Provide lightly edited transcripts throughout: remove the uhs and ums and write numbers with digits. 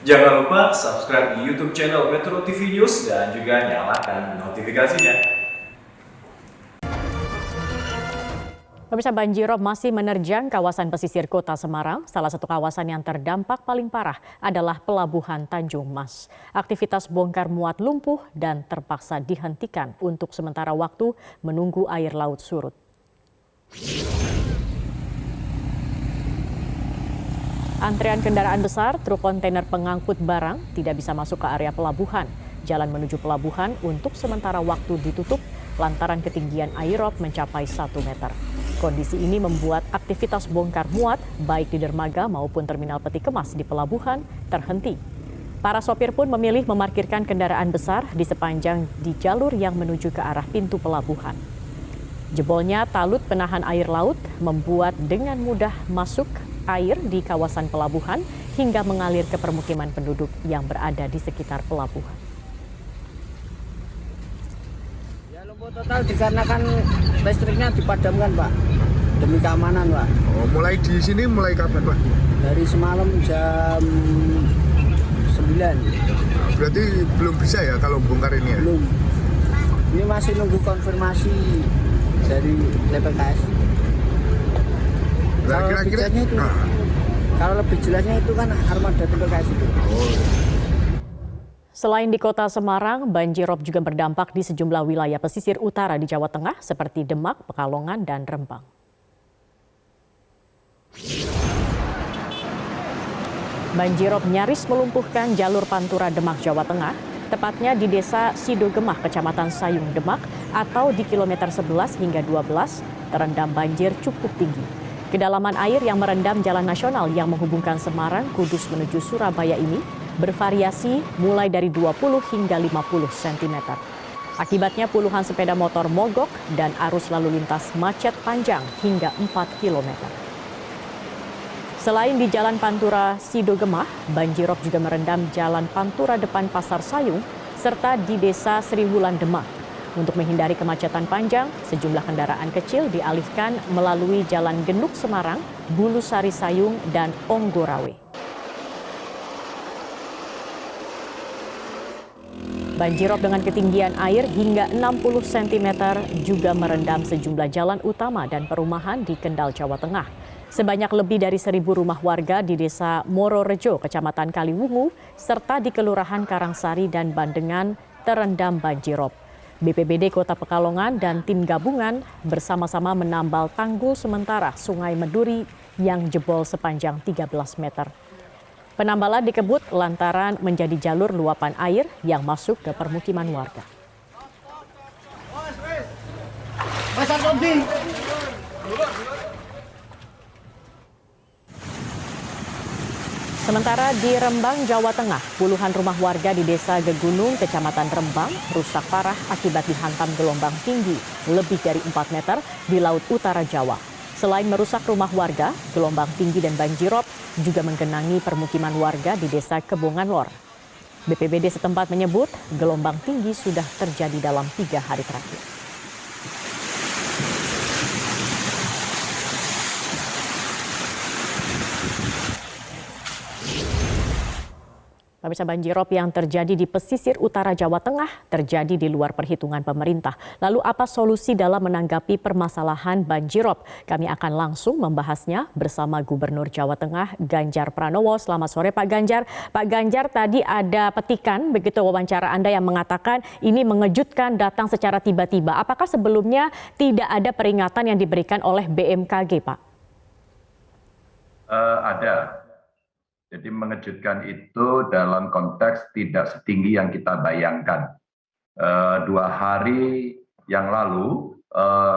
Jangan lupa subscribe di YouTube channel Metro TV News dan juga nyalakan notifikasinya. Pemirsa, banjirop masih menerjang kawasan pesisir Kota Semarang. Salah satu kawasan yang terdampak paling parah adalah Pelabuhan Tanjung Mas. Aktivitas bongkar muat lumpuh dan terpaksa dihentikan untuk sementara waktu menunggu air laut surut. Antrean kendaraan besar, truk kontainer pengangkut barang tidak bisa masuk ke area pelabuhan. Jalan menuju pelabuhan untuk sementara waktu ditutup lantaran ketinggian airop mencapai 1 meter. Kondisi ini membuat aktivitas bongkar muat baik di dermaga maupun terminal peti kemas di pelabuhan terhenti. Para sopir pun memilih memarkirkan kendaraan besar di sepanjang di jalur yang menuju ke arah pintu pelabuhan. Jebolnya talut penahan air laut membuat dengan mudah masuk air di kawasan pelabuhan hingga mengalir ke permukiman penduduk yang berada di sekitar pelabuhan. Ya, lumpuh total dikarenakan listriknya dipadamkan, Pak, demi keamanan, Pak. Oh, mulai di sini mulai kapan, Pak? Dari semalam jam 9. Berarti belum bisa ya kalau bongkar ini ya? Belum. Ini masih nunggu konfirmasi dari LPKS. Nah, Kalau lebih jelasnya itu, kalau lebih jelasnya itu kan armada LPKS itu. Selain di Kota Semarang, banjirop juga berdampak di sejumlah wilayah pesisir utara di Jawa Tengah seperti Demak, Pekalongan, dan Rembang. Banjirop nyaris melumpuhkan jalur Pantura Demak, Jawa Tengah, tepatnya di Desa Sidogemah, Kecamatan Sayung, Demak, atau di kilometer 11 hingga 12, terendam banjir cukup tinggi. Kedalaman air yang merendam jalan nasional yang menghubungkan Semarang, Kudus menuju Surabaya ini bervariasi mulai dari 20 hingga 50 cm. Akibatnya puluhan sepeda motor mogok dan arus lalu lintas macet panjang hingga 4 km. Selain di Jalan Pantura Sidogemah, banjirop juga merendam Jalan Pantura depan Pasar Sayung serta di Desa Sriwulan Demak. Untuk menghindari kemacetan panjang, sejumlah kendaraan kecil dialihkan melalui Jalan Genuk Semarang, Bulu Sari Sayung, dan Onggorawe. Banjirop dengan ketinggian air hingga 60 cm juga merendam sejumlah jalan utama dan perumahan di Kendal, Jawa Tengah. Sebanyak lebih dari 1.000 rumah warga di Desa Mororejo, Kecamatan Kaliwungu, serta di Kelurahan Karangsari dan Bandengan terendam banjirop. BPBD Kota Pekalongan dan tim gabungan bersama-sama menambal tanggul sementara Sungai Meduri yang jebol sepanjang 13 meter. Penambalan dikebut lantaran menjadi jalur luapan air yang masuk ke permukiman warga. Sementara di Rembang, Jawa Tengah, puluhan rumah warga di Desa Gegunung, Kecamatan Rembang, rusak parah akibat dihantam gelombang tinggi lebih dari 4 meter di Laut Utara Jawa. Selain merusak rumah warga, gelombang tinggi dan banjirop juga menggenangi permukiman warga di Desa Kebongan Lor. BPBD setempat menyebut gelombang tinggi sudah terjadi dalam 3 hari terakhir. Pemirsa, banjirop yang terjadi di pesisir utara Jawa Tengah terjadi di luar perhitungan pemerintah. Lalu apa solusi dalam menanggapi permasalahan banjirop? Kami akan langsung membahasnya bersama Gubernur Jawa Tengah Ganjar Pranowo. Selamat sore Pak Ganjar. Pak Ganjar, tadi ada petikan begitu wawancara Anda yang mengatakan ini mengejutkan, datang secara tiba-tiba. Apakah sebelumnya tidak ada peringatan yang diberikan oleh BMKG, Pak? Ada. Jadi mengejutkan itu dalam konteks tidak setinggi yang kita bayangkan. 2 hari yang lalu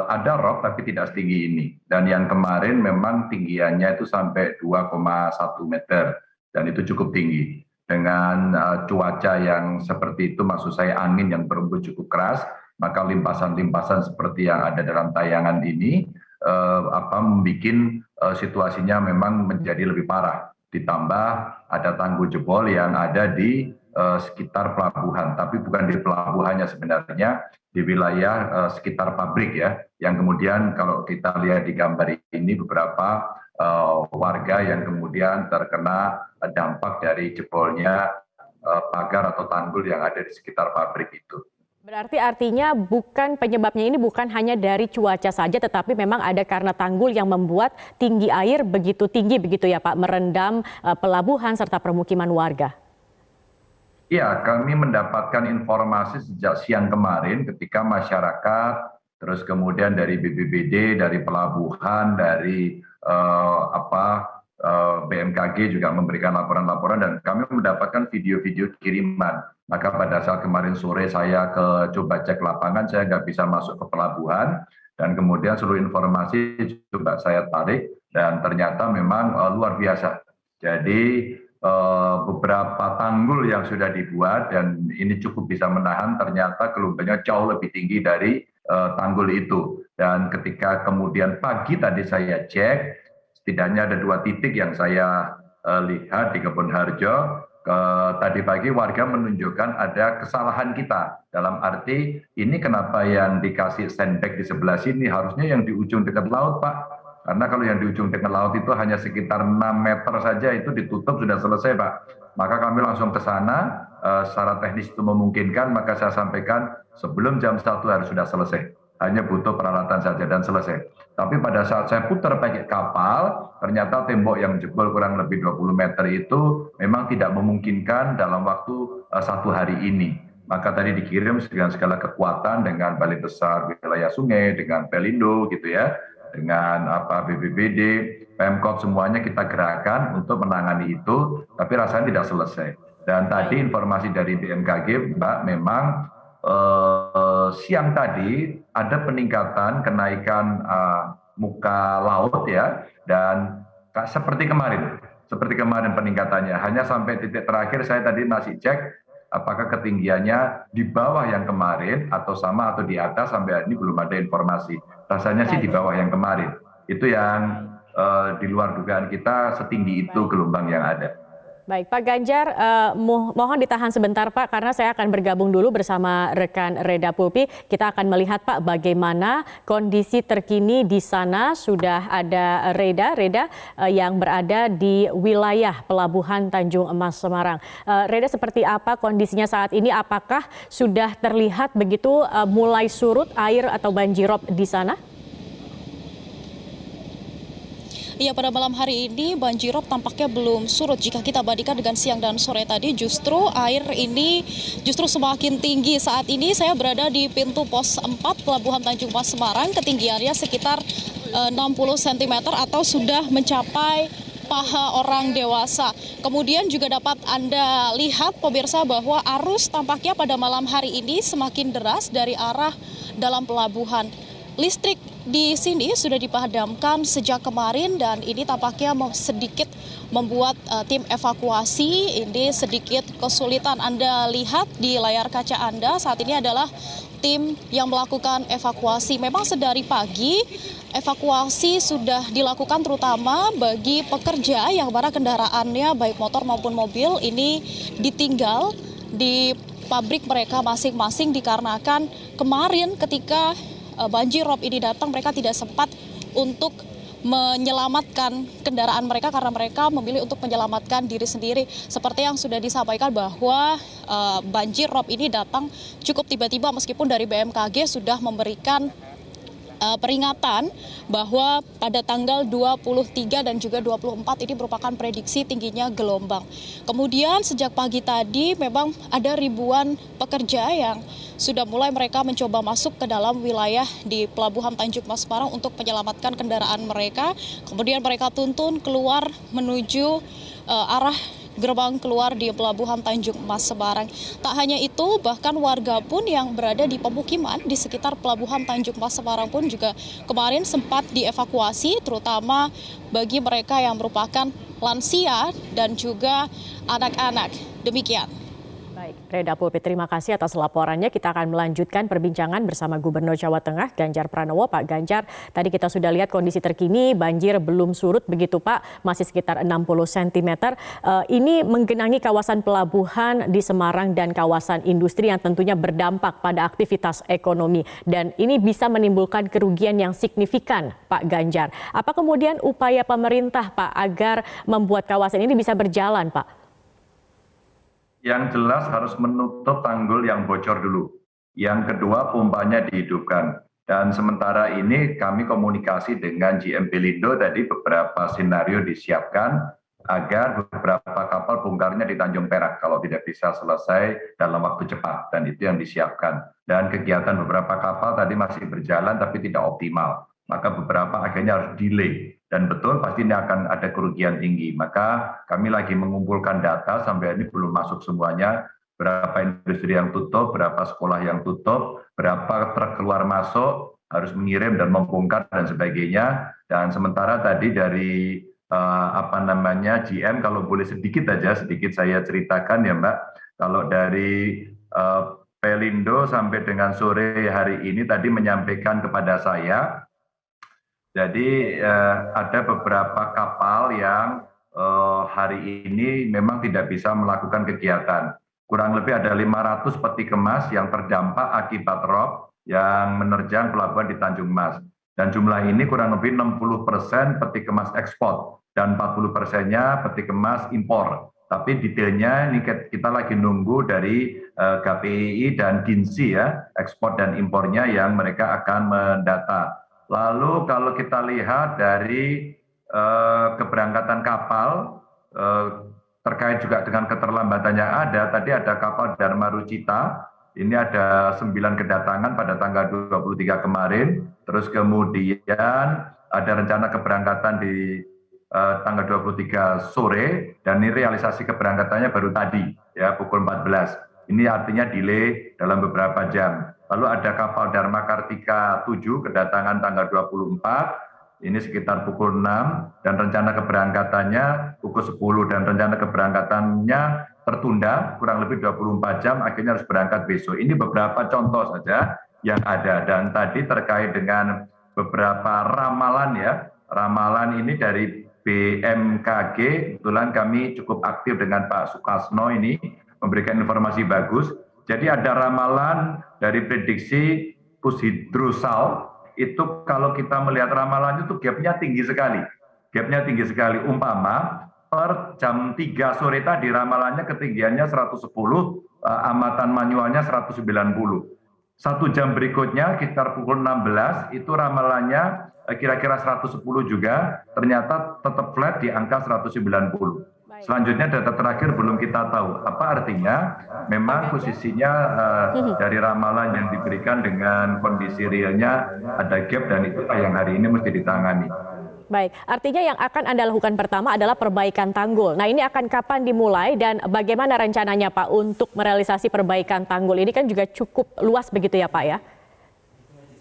ada rob tapi tidak setinggi ini. Dan yang kemarin memang tinggiannya itu sampai 2,1 meter. Dan itu cukup tinggi. Dengan cuaca yang seperti itu, maksud saya angin yang berembus cukup keras, maka limpasan-limpasan seperti yang ada dalam tayangan ini membuat situasinya memang menjadi lebih parah. Ditambah ada tanggul jebol yang ada di sekitar pelabuhan, tapi bukan di pelabuhannya sebenarnya, di wilayah sekitar pabrik ya, yang kemudian kalau kita lihat di gambar ini beberapa warga yang kemudian terkena dampak dari jebolnya pagar atau tanggul yang ada di sekitar pabrik itu. Berarti artinya penyebabnya ini bukan hanya dari cuaca saja, tetapi memang ada karena tanggul yang membuat tinggi air begitu tinggi begitu ya Pak, merendam pelabuhan serta permukiman warga. Ya, kami mendapatkan informasi sejak siang kemarin ketika masyarakat, terus kemudian dari BPBD, dari pelabuhan, dari BMKG juga memberikan laporan-laporan dan kami mendapatkan video-video kiriman. Maka pada saat kemarin sore saya coba cek lapangan, saya nggak bisa masuk ke pelabuhan dan kemudian seluruh informasi coba saya tarik dan ternyata memang luar biasa. Jadi beberapa tanggul yang sudah dibuat dan ini cukup bisa menahan, ternyata gelombangnya jauh lebih tinggi dari tanggul itu. Dan ketika kemudian pagi tadi saya cek, setidaknya ada 2 titik yang saya lihat di Kebun Harjo. Tadi pagi warga menunjukkan ada kesalahan kita. Dalam arti ini kenapa yang dikasih sandbag di sebelah sini, harusnya yang di ujung dekat laut Pak. Karena kalau yang di ujung dekat laut itu hanya sekitar 6 meter saja itu ditutup sudah selesai Pak. Maka kami langsung ke sana, secara teknis itu memungkinkan, maka saya sampaikan sebelum jam 1 harus sudah selesai. Hanya butuh peralatan saja dan selesai. Tapi pada saat saya putar pakai kapal, ternyata tembok yang jebol kurang lebih 20 meter itu memang tidak memungkinkan dalam waktu 1 hari ini. Maka tadi dikirim dengan segala kekuatan dengan Balai Besar Wilayah Sungai, dengan Pelindo gitu ya, dengan BPBD, Pemkot, semuanya kita gerakkan untuk menangani itu, tapi rasanya tidak selesai. Dan tadi informasi dari BMKG, Mbak, memang siang tadi ada peningkatan kenaikan muka laut ya, dan seperti kemarin peningkatannya, hanya sampai titik terakhir saya tadi masih cek apakah ketinggiannya di bawah yang kemarin atau sama atau di atas, sampai hari ini belum ada informasi. Rasanya sih di bawah yang kemarin. Itu yang di luar dugaan kita, setinggi itu gelombang yang ada. Baik, Pak Ganjar, mohon ditahan sebentar Pak, karena saya akan bergabung dulu bersama rekan Reda Pulpi. Kita akan melihat Pak bagaimana kondisi terkini di sana. Sudah ada Reda yang berada di wilayah Pelabuhan Tanjung Emas Semarang. Reda, seperti apa kondisinya saat ini? Apakah sudah terlihat begitu mulai surut air atau banjirop di sana? Iya, pada malam hari ini banjirop tampaknya belum surut. Jika kita bandingkan dengan siang dan sore tadi, justru air ini semakin tinggi. Saat ini saya berada di pintu pos 4 Pelabuhan Tanjung Mas Semarang, ketinggiannya sekitar 60 cm atau sudah mencapai paha orang dewasa. Kemudian juga dapat Anda lihat pemirsa bahwa arus tampaknya pada malam hari ini semakin deras dari arah dalam pelabuhan. Listrik di sini sudah dipadamkan sejak kemarin dan ini tampaknya sedikit membuat tim evakuasi ini sedikit kesulitan. Anda lihat di layar kaca Anda saat ini adalah tim yang melakukan evakuasi. Memang sedari pagi evakuasi sudah dilakukan terutama bagi pekerja yang mana kendaraannya baik motor maupun mobil ini ditinggal di pabrik mereka masing-masing dikarenakan kemarin ketika banjirop ini datang, mereka tidak sempat untuk menyelamatkan kendaraan mereka karena mereka memilih untuk menyelamatkan diri sendiri. Seperti yang sudah disampaikan bahwa banjirop ini datang cukup tiba-tiba meskipun dari BMKG sudah memberikan peringatan bahwa pada tanggal 23 dan juga 24 ini merupakan prediksi tingginya gelombang. Kemudian sejak pagi tadi memang ada ribuan pekerja yang sudah mulai mereka mencoba masuk ke dalam wilayah di Pelabuhan Tanjung Mas Semarang untuk menyelamatkan kendaraan mereka. Kemudian mereka tuntun keluar menuju arah gerbang keluar di Pelabuhan Tanjung Mas Semarang. Tak hanya itu, bahkan warga pun yang berada di pemukiman di sekitar Pelabuhan Tanjung Mas Semarang pun juga kemarin sempat dievakuasi, terutama bagi mereka yang merupakan lansia dan juga anak-anak. Demikian. Baik, Reda Pulpit, terima kasih atas laporannya. Kita akan melanjutkan perbincangan bersama Gubernur Jawa Tengah, Ganjar Pranowo. Pak Ganjar, tadi kita sudah lihat kondisi terkini, banjir belum surut begitu Pak, masih sekitar 60 cm. Ini menggenangi kawasan pelabuhan di Semarang dan kawasan industri yang tentunya berdampak pada aktivitas ekonomi. Dan ini bisa menimbulkan kerugian yang signifikan, Pak Ganjar. Apa kemudian upaya pemerintah, Pak, agar membuat kawasan ini bisa berjalan, Pak? Yang jelas harus menutup tanggul yang bocor dulu. Yang kedua, pompanya dihidupkan. Dan sementara ini kami komunikasi dengan GM Pelindo, tadi beberapa skenario disiapkan agar beberapa kapal bongkarnya di Tanjung Perak kalau tidak bisa selesai dalam waktu cepat, dan itu yang disiapkan. Dan kegiatan beberapa kapal tadi masih berjalan tapi tidak optimal. Maka beberapa akhirnya harus delay. Dan betul pasti ini akan ada kerugian tinggi. Maka kami lagi mengumpulkan data, sampai ini belum masuk semuanya, berapa industri yang tutup, berapa sekolah yang tutup, berapa truk keluar masuk, harus mengirim dan membongkar dan sebagainya. Dan sementara tadi dari GM, kalau boleh sedikit saya ceritakan ya Mbak, kalau dari Pelindo sampai dengan sore hari ini tadi menyampaikan kepada saya, jadi ada beberapa kapal yang hari ini memang tidak bisa melakukan kegiatan. Kurang lebih ada 500 peti kemas yang terdampak akibat rob yang menerjang pelabuhan di Tanjung Mas. Dan jumlah ini kurang lebih 60% peti kemas ekspor dan 40%-nya peti kemas impor. Tapi detailnya ini kita lagi nunggu dari KPI dan Ginsi ya, ekspor dan impornya yang mereka akan mendata. Lalu kalau kita lihat dari keberangkatan kapal, terkait juga dengan keterlambatan yang ada, tadi ada kapal Dharma Rucita, ini ada 9 kedatangan pada tanggal 23 kemarin, terus kemudian ada rencana keberangkatan di tanggal 23 sore, dan ini realisasi keberangkatannya baru tadi, ya pukul 14. Ini artinya delay dalam beberapa jam. Lalu ada kapal Dharma Kartika 7 kedatangan tanggal 24, ini sekitar pukul 6, dan rencana keberangkatannya pukul 10, dan rencana keberangkatannya tertunda kurang lebih 24 jam, akhirnya harus berangkat besok. Ini beberapa contoh saja yang ada. Dan tadi terkait dengan beberapa ramalan ya, ramalan ini dari BMKG, kebetulan kami cukup aktif dengan Pak Sukasno ini, memberikan informasi bagus. Jadi ada ramalan dari prediksi Pushidrosal, itu kalau kita melihat ramalannya itu gapnya tinggi sekali. Gapnya tinggi sekali, umpama per jam 3 sore tadi ramalannya ketinggiannya 110, amatan manualnya 190. 1 jam berikutnya sekitar pukul 16 itu ramalannya kira-kira 110 juga, ternyata tetap flat di angka 190. Selanjutnya data terakhir belum kita tahu. Apa artinya? Memang posisinya dari ramalan yang diberikan dengan kondisi realnya ada gap, dan itu yang hari ini mesti ditangani. Baik, artinya yang akan Anda lakukan pertama adalah perbaikan tanggul. Nah, ini akan kapan dimulai dan bagaimana rencananya Pak untuk merealisasi perbaikan tanggul? Ini kan juga cukup luas begitu ya Pak ya?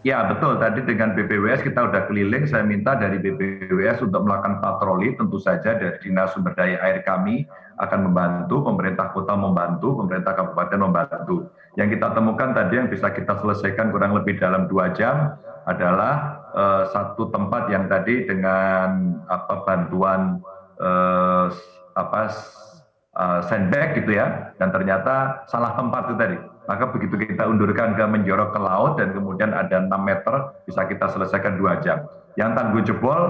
Ya betul, tadi dengan BPWS kita udah keliling, saya minta dari BPWS untuk melakukan patroli, tentu saja dari Dinas Sumber Daya Air kami akan membantu, pemerintah kota membantu, pemerintah kabupaten membantu. Yang kita temukan tadi yang bisa kita selesaikan kurang lebih dalam 2 jam adalah satu tempat yang tadi dengan bantuan sandbag gitu ya, dan ternyata salah tempat itu tadi. Maka begitu kita undurkan ke menjorok ke laut dan kemudian ada 6 meter, bisa kita selesaikan 2 jam. Yang tanggul jebol,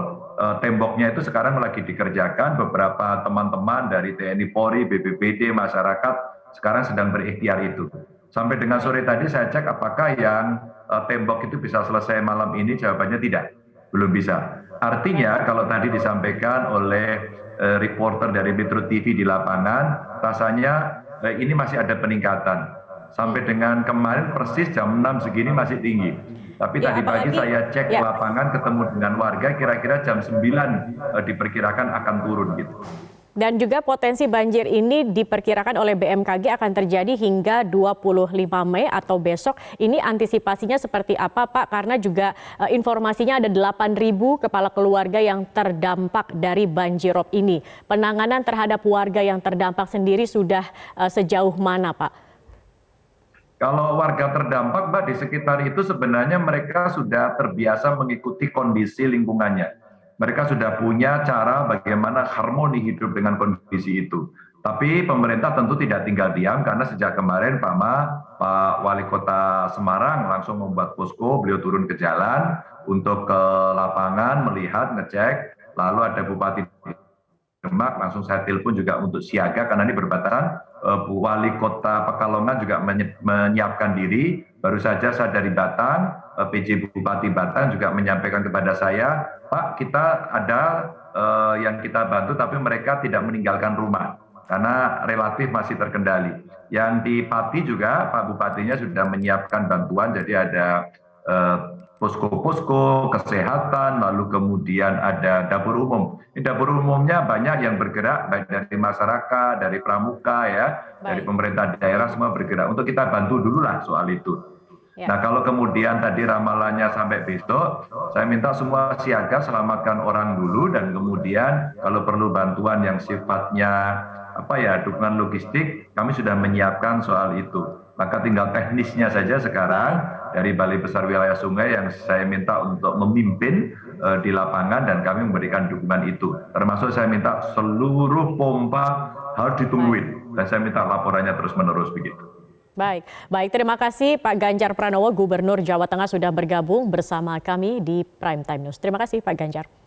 temboknya itu sekarang lagi dikerjakan, beberapa teman-teman dari TNI Polri, BPBD, masyarakat sekarang sedang berikhtiar itu. Sampai dengan sore tadi saya cek apakah yang tembok itu bisa selesai malam ini, jawabannya tidak, belum bisa. Artinya kalau tadi disampaikan oleh reporter dari Metro TV di lapangan, rasanya ini masih ada peningkatan. Sampai dengan kemarin persis jam 6 segini masih tinggi. Tapi ya, tadi pagi saya cek lapangan, ketemu dengan warga, kira-kira jam 9 diperkirakan akan turun gitu. Dan juga potensi banjir ini diperkirakan oleh BMKG akan terjadi hingga 25 Mei atau besok. Ini antisipasinya seperti apa, Pak? Karena juga informasinya ada 8.000 kepala keluarga yang terdampak dari banjirop ini. Penanganan terhadap warga yang terdampak sendiri sudah sejauh mana, Pak? Kalau warga terdampak, Mbak, di sekitar itu sebenarnya mereka sudah terbiasa mengikuti kondisi lingkungannya. Mereka sudah punya cara bagaimana harmoni hidup dengan kondisi itu. Tapi pemerintah tentu tidak tinggal diam karena sejak kemarin Pak Wali Kota Semarang langsung membuat posko, beliau turun ke jalan untuk ke lapangan, melihat, ngecek, lalu ada Bupati Demak, langsung saya telepon juga untuk siaga karena ini berbatasan. Wali Kota Pekalongan juga menyiapkan diri. Baru saja saya dari Batang, PJ Bupati Batang juga menyampaikan kepada saya, Pak, kita ada yang kita bantu tapi mereka tidak meninggalkan rumah karena relatif masih terkendali. Yang di Pati juga Pak Bupatinya sudah menyiapkan bantuan, jadi ada posko-posko kesehatan, lalu kemudian ada dapur umum. Di dapur umumnya banyak yang bergerak, baik dari masyarakat, dari pramuka, ya, dari pemerintah daerah, semua bergerak. Untuk kita bantu dulu lah soal itu. Ya. Nah, kalau kemudian tadi ramalannya sampai besok, saya minta semua siaga, selamatkan orang dulu, dan kemudian kalau perlu bantuan yang sifatnya dukungan logistik, kami sudah menyiapkan soal itu. Maka tinggal teknisnya saja sekarang dari Balai Besar Wilayah Sungai yang saya minta untuk memimpin di lapangan dan kami memberikan dukungan itu. Termasuk saya minta seluruh pompa harus ditungguin dan saya minta laporannya terus-menerus begitu. Baik, terima kasih Pak Ganjar Pranowo, Gubernur Jawa Tengah sudah bergabung bersama kami di Prime Time News. Terima kasih Pak Ganjar.